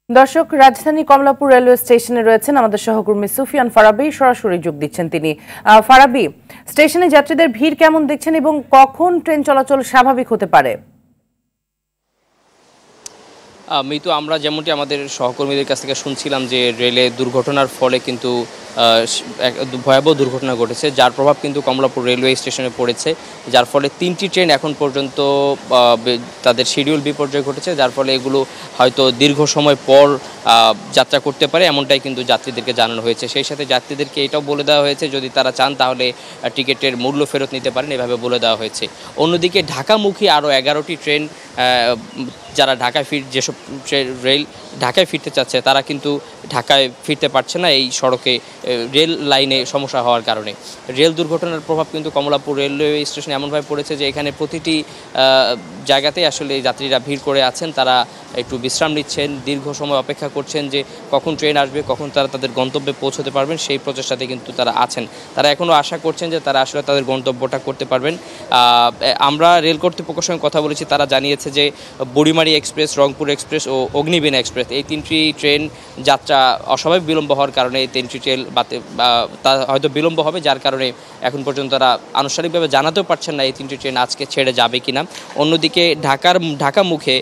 দর্শক, রাজধানী কমলাপুর রেলওয়ে স্টেশনে রয়েছেন আমাদের সহকর্মী সুফিয়ান ফারাবি, সরাসরি যোগ দিচ্ছেন তিনি। ফারাবি, স্টেশনে যাত্রীদের ভিড় কেমন দেখছেন এবং কখন ট্রেন চলাচল স্বাভাবিক হতে পারে? মৃত্যু আমরা যেমনটি আমাদের সহকর্মীদের কাছ থেকে শুনছিলাম যে রেলে দুর্ঘটনার ফলে কিন্তু ভয়াবহ দুর্ঘটনা ঘটেছে, যার প্রভাব কিন্তু কমলাপুর রেলওয়ে স্টেশনে পড়েছে, যার ফলে 3টি ট্রেন এখন পর্যন্ত তাদের শিডিউল বিপর্যয় ঘটেছে, যার ফলে এগুলো হয়তো দীর্ঘ সময় পর যাত্রা করতে পারে এমনটাই কিন্তু যাত্রীদেরকে জানানো হয়েছে। সেই সাথে যাত্রীদেরকে এটাও বলে দেওয়া হয়েছে যদি তারা চান তাহলে টিকিটের মূল্য ফেরত নিতে পারেন, এভাবে বলে দেওয়া হয়েছে। অন্যদিকে ঢাকামুখী আরও 11টি ট্রেন যারা যেসব রেল ঢাকায় ফিরতে চাচ্ছে তারা কিন্তু ঢাকায় ফিরতে পারছে না এই সড়কে রেল লাইনে সমস্যা হওয়ার কারণে। রেল দুর্ঘটনার প্রভাব কিন্তু কমলাপুর রেলওয়ে স্টেশনে এমনভাবে পড়েছে যে এখানে প্রতিটি জায়গাতেই আসলে যাত্রীরা ভিড় করে আছেন, তারা একটু বিশ্রাম নিচ্ছেন, দীর্ঘ সময় অপেক্ষা করছেন যে কখন ট্রেন আসবে, কখন তারা তাদের গন্তব্যে পৌঁছতে পারবেন, সেই প্রচেষ্টাতে কিন্তু তারা আছেন। তারা এখনও আশা করছেন যে তারা আসলে তাদের গন্তব্যটা করতে পারবেন। আমরা রেল কর্তৃপক্ষের সঙ্গে কথা বলেছি, তারা জানিয়েছে যে বুড়িমারি এক্সপ্রেস, রংপুর এক্সপ্রেস ও অগ্নিবীণা এক্সপ্রেস এই 3টি ট্রেন যাত্রা অস্বাভাবিক বিলম্ব হওয়ার কারণে এই 3টি ট্রেন তা হয়তো বিলম্ব হবে, যার কারণে এখন পর্যন্ত তারা আনুষ্ঠানিকভাবে জানাতেও পারছেন না এই 3টি ট্রেন আজকে ছেড়ে যাবে কিনা। অন্যদিকে ঢাকা মুখে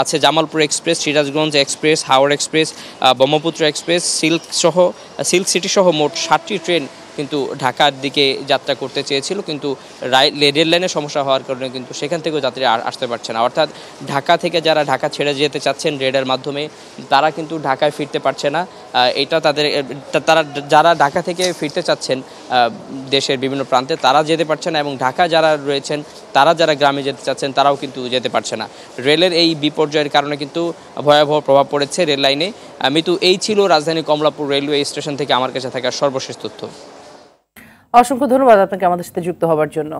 আছে Jamalpur express, Sirajganj express, Howrah express, Brahmaputra express, silk city সহ মোট 7টি ট্রেন কিন্তু ঢাকার দিকে যাত্রা করতে চেয়েছিল, কিন্তু রেল লাইনের সমস্যা হওয়ার কারণে কিন্তু সেখান থেকেও যাত্রীরা আসতে পারছে না। অর্থাৎ ঢাকা থেকে যারা ঢাকা ছেড়ে যেতে চাচ্ছেন রেলের মাধ্যমে তারা কিন্তু ঢাকায় ফিরতে পারছে না। এটা তারা যারা ঢাকা থেকে ফিরতে চাচ্ছেন দেশের বিভিন্ন প্রান্তে তারা যেতে পারছে না, এবং ঢাকা যারা রয়েছেন তারা যারা গ্রামে যেতে চাচ্ছেন তারাও কিন্তু যেতে পারছে না। রেলের এই বিপর্যয়ের কারণে কিন্তু ভয়াবহ প্রভাব পড়েছে রেল লাইনে। মিতু, এই ছিল রাজধানী কমলাপুর রেলওয়ে স্টেশন থেকে আমার কাছে থাকা সর্বশেষ তথ্য। অসংখ্য ধন্যবাদ আপনাকে আমাদের সাথে যুক্ত হওয়ার জন্য।